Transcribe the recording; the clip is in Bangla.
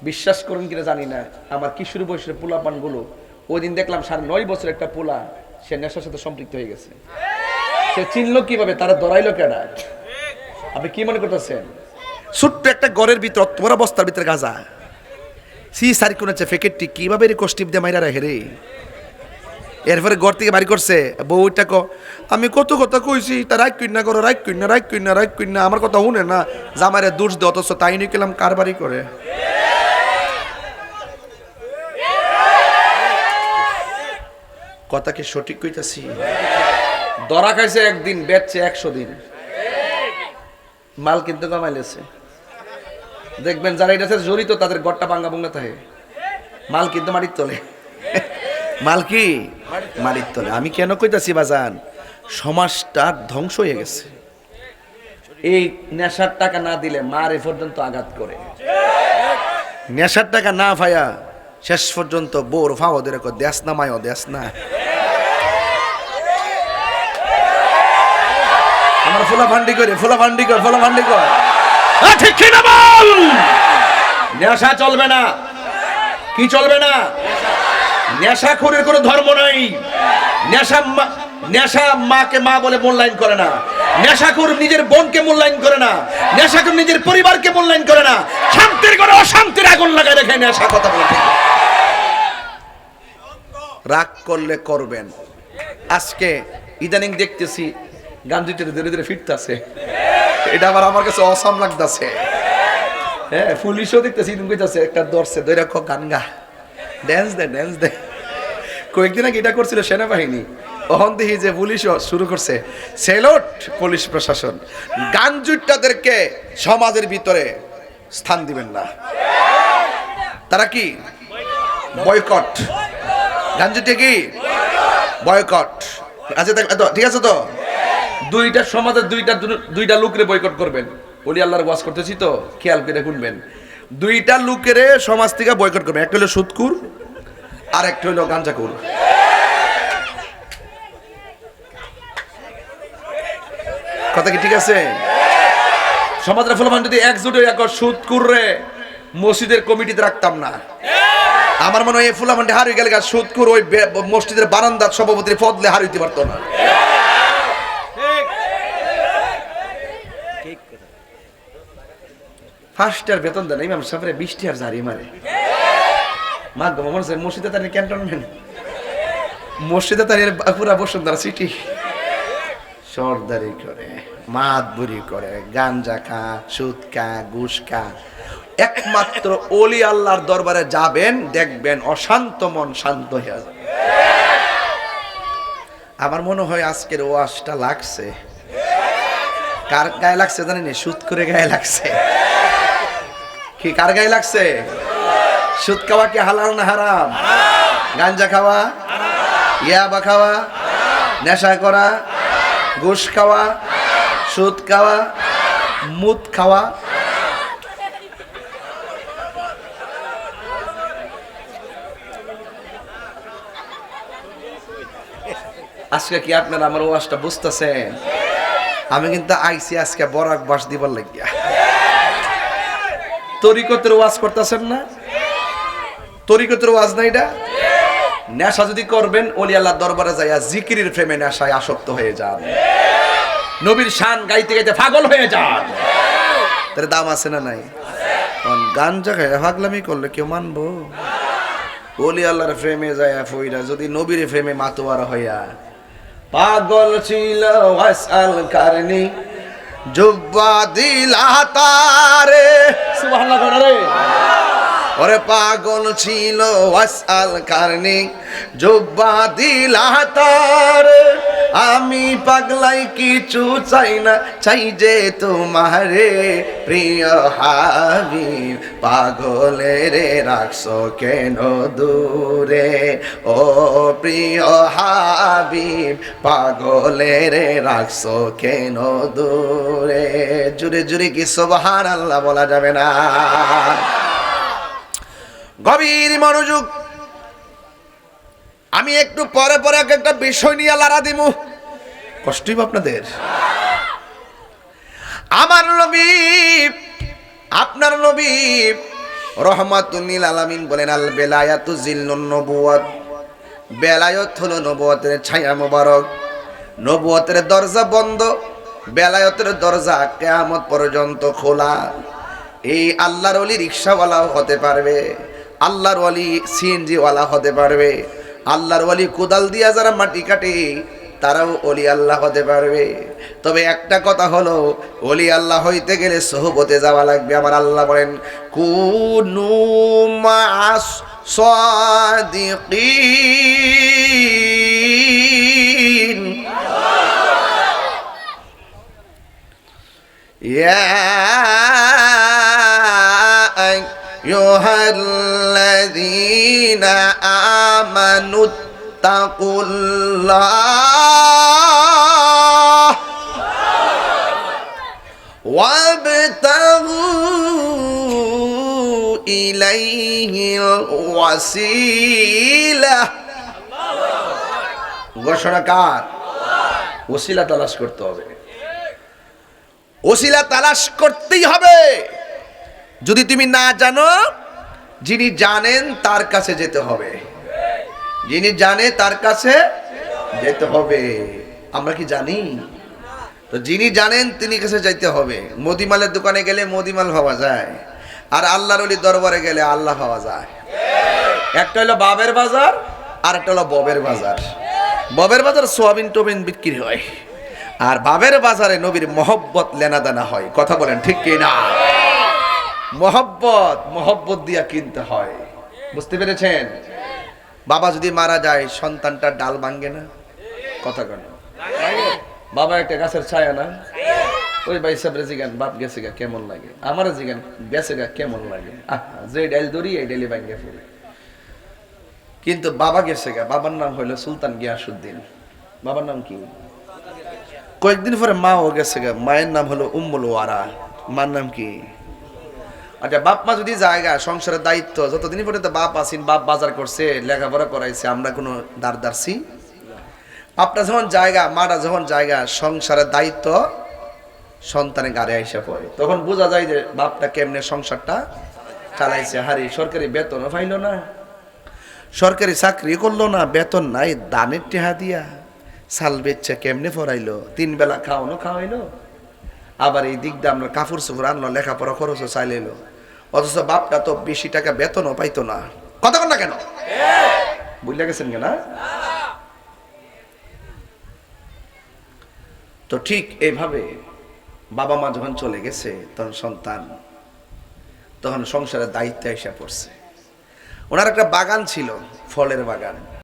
বিশ্বাস করুন কিনা জানি না, আমার কিশোর বয়সের পোলাপান গুলো ওই দিন দেখলাম 9.5 বছর একটা পোলা সে নেশার সাথে সম্পৃক্ত হয়ে গেছে। সে চিনলো কিভাবে, তারা ধরাইলো কেডা? আপনি কি মনে করতেছেন? ছোট্ট একটা ঘরের ভিতর তোমরা বস্তার ভিতরে গাঁজা সি সারি কোন ফেকেটটি কিভাবে রে কষ্টিপ দিয়ে মাইরা রাখে রে। এরপরে ঘর থেকে বাড়ি করছে বউটা আমি কত কথা কইছি তা রাগ কইনা করো, রাগ কইনা আমার কথা শুনে না, জামাইরে দোষ দে, অথচ তাই নিয়ে গেলাম কার বাড়ি করে। কথা কি সঠিক কইতাছি? ধরা খাইছে একদিন, বেচছে 100 দিন, মাল কিন্তু কামাইলেছে। দেখবেন যারা এটা জড়িত তাদের গড়টা ভাঙ্গা ভাঙ্গা থাকে, মাল কিন্তু মাটির তলে। মাল কি মাটির তলে। আমি কেন কইতাছি বাজান, সমাজটা ধ্বংস হয়ে গেছে। এই নেশার টাকা না দিলে মার এ পর্যন্ত আঘাত করে, নেশার টাকা না ভাইয়া শেষ পর্যন্ত বোর ফাও ধরে দেশ না মায়ও দেশ না। আমার ফুলা ফান্ডি করে ঠিক কি না বল? নেশা চলবে না। কি চলবে না? নেশাখোরের কোনো ধর্ম নাই। নেশা মাকে মা বলে মূল্যায়ন করে না, নেশাখোর নিজের বোনকে মূল্যায়ন করে না, নেশাখোর নিজের পরিবারকে মূল্যায়ন করে না, শান্তির করে অশান্তির আগুন লাগায় রেখে নেশা কথা বলে। রাগ করলে করবেন। আজকে ইদানিং দেখতেছি গান দুইটা ধীরে ধীরে ফিরতেছে, এটা আবার আমার কাছে অসাম লাগতেছে। হ্যাঁ, পুলিশও দেখতেছি ইদানিং কইতাছে একটা ধরছে ধরে গান গা, ড্যান্স দে। কয়েকদিন আগে এটা করছিল সেনাবাহিনী, তখন দেখি যে পুলিশও শুরু করছে। সেলট পুলিশ প্রশাসন, গানজুট্টাদেরকে সমাজের ভিতরে স্থান দিবেন না। তারা কি বয়কট, গানজুটে কি বয়কট। আচ্ছা ঠিক আছে তো, দুইটা সমাজের দুইটা লোকরে বয়কট করবেন। ওলি আল্লাহর ওয়াজ করতেছি তো, খেয়াল করে শুনবেন। দুইটা লোকের সমাজ থেকে বয়কট করবেন, একটা হলো সুদকুর আর একটা হলো গাঞ্জাকুর। কথা কি ঠিক আছে? সমাজের ফলমান যদি একজোট হয়ে সুদকুর রে মসজিদের কমিটিতে রাখতাম না, আমার মনে হয় এই ফুলামান্ডি হারিয়ে গেলে সুদকুর ওই মসজিদের বারান্দার সভাপতির পদলে হারিয়ে পারতো না। ফার্স্টার বেতন দেন ইমাম সাহেবের 20 টাকার জারি মারে। মা গো মনে হচ্ছে মসজিদে তার ক্যান্টনমেন্ট, মসজিদে তার পুরা বসুন্ধরা সিটি। সর্দারি করে, মাতবুরি করে, গাঞ্জা খা, সুদ খা, ঘুষ খা। একমাত্র ওলি আল্লাহর দরবারে যাবেন, দেখবেন অশান্ত মন শান্ত হয়ে যাবে। আমার মনে হয় আজকের ওয়াজটা লাগছে, কার গায়ে লাগছে জানি না, সুদ করে গায়ে লাগছে। কি কার গায়ে লাগছে? সুদ খাওয়া কি হালাল না হারাম? গাঞ্জা খাওয়া, ইয়াবা খাওয়া, নেশা করা, ঘুষ খাওয়া, সুদ খাওয়া, মুদ খাওয়া। আজকে কি আপনারা আমার ওয়াজটা বুঝতেছেন? আমি কিন্তু আইসি আজকে বরাক বাস দিবার লাগিয়া। তরিকতের ওয়াজ করতেছেন না? তরিকতের ওয়াজ না এটা? নেশা যদি করবেন, ওলি আল্লাহর দরবারে যাইয়া জিকিরের প্রেমে নেশায় আসক্ত হয়ে যান, নবীর শান গাইতে গাইতে পাগল হয়ে যান, তার দাম আছে না নাই? গাঞ্জা খায় পাগলামি করলে কেউ মানবো? ওলি আল্লাহর প্রেমে যাইয়া ফইরা যদি নবীর প্রেমে মাতোয়ারা হইয়া পাগল ছিল ওয়াসাল কারনি জুব্বা দিলা তারে। সুবহানাল্লাহ রে। ওরে পাগল ছিল ওয়াসাল কারনি জুব্বা দিলা তারে। আমি পাগলাই কিছু চাই না, চাই যে তোমারে প্রিয় হাবিব। পাগলের রাখছো কেন দূরে ও প্রিয় হাবিব, পাগলের রাখছো কেন দূরে। জুড়ে জুড়ে কি সুবহানাল্লাহ বলা যাবে না? গভীর মনোযোগ। আমি একটু পরে পরে একটা বিষয় নিয়ে লড়া দিব, কষ্টই আপনাদের। আমার নবী, আপনার নবী রহমাতুল লিল আলামিন বলেন আল বেলায়াতু জিল্লুন নবুওয়াত, বেলায়েত হলো নবুয়তের ছায়া মোবারক। নবুয়তের দরজা বন্ধ, বেলায়েতের দরজা কিয়ামত পর্যন্ত খোলা। এই আল্লাহর ওলি রিকশাওয়ালাও হতে পারবে, আল্লাহর ওলি সিএনজি ওয়ালা হতে পারবে, আল্লাহর ওলি কোদাল দিয়া যারা মাটি কাটে তারাও ওলি আল্লাহ হতে পারবে। তবে একটা কথা হলো, ওলি আল্লাহ হইতে গেলে সোহবতে যাওয়া লাগবে। আমার আল্লাহ বলেন কুনু মা'আস সাদিকিন, ইয়া আইয়ুহাল্লাযীনা আমানু তাকুল্লাহ ওয়াবতাগু ইলাইহিল ওয়াসিলা। ঘোষণাকার ওসিলা তালাশ করতে হবে, ওসিলা তালাশ করতেই হবে। যদি তুমি না জানো, যিনি জানেন তার কাছে যেতে হবে, যিনি জানে তার কাছে যেতে হবে। আমরা কি জানি? তো যিনি জানেন তিনি কাছে যাইতে হবে। মুদিমালের দোকানে গেলে মুদিমাল পাওয়া যায়, আর আল্লাহর ওলি দরবারে গেলে আল্লাহ পাওয়া যায়। একটা হলো বাবের বাজার, আর একটা হলো ববের বাজার। ববের বাজার সোয়াবিন টোবিন বিক্রি হয়, আর বাবের বাজারে নবীর মহব্বত লেনাদানা হয়। কথা বলেন ঠিক কি না? মহব্বত দিয়া কিনতে হয়। বুঝতে পেরেছেন? বাবা যদি মারা যায়, সন্তানটার ডাল ভাঙ্গে না? কথা কেন? বাবা একটা গাছের ছায়া না? ওই ভাই সাহেব জিগান বাপ গেছে গা কেমন লাগে, আমার জিগান গেছে গা কেমন লাগে। যে ডাল ধরি এই ডালি ভাঙ্গে ফেলে। কিন্তু বাবা গেছে গা, বাবার নাম হইল সুলতান গিয়াসউদ্দিন। বাবার নাম কি? কয়েকদিন পরে মাও গেছে গা, মায়ের নাম হলো উম্মুল ওয়ারা। মার নাম কি? আচ্ছা, বাপ মা যদি জায়গা সংসারের দায়িত্ব, যতদিন পর্যন্ত বাপ আসিন, বাপ বাজার করছে, লেখাপড়া করাইছে, আমরা কোনো দাঁড়ছি? আপনার যখন জায়গা, মারা যখন জায়গা, সংসারের দায়িত্ব সন্তানের গাড়ি আইসা পড়ে, তখন বোঝা যায় যে বাপটা কেমনে সংসারটা চালাইছে। হারি সরকারি বেতনও পাইল না, সরকারি চাকরি করলো না, বেতন নাই, দানের টেহা দিয়া সাল বেচছে কেমনে পড়াইলো, 3 বেলা খাওয়ানো খাওয়াইলো, আবার এই দিক দিয়ে আমরা কাপড় চোপড় আনলো, লেখাপড়া খরচও চাইলেলো। অথচ বাপটা তো বেশি টাকা বেতনও পাইতো না। কথা কন না কেন? বুঝলে গেছেন কেনা? তো ঠিক এইভাবে বাবা মা যখন চলে গেছে, তখন সন্তান, তখন সংসারের দায়িত্বে এসে পড়ছে। ওনার একটা বাগান ছিল, ফলের বাগান।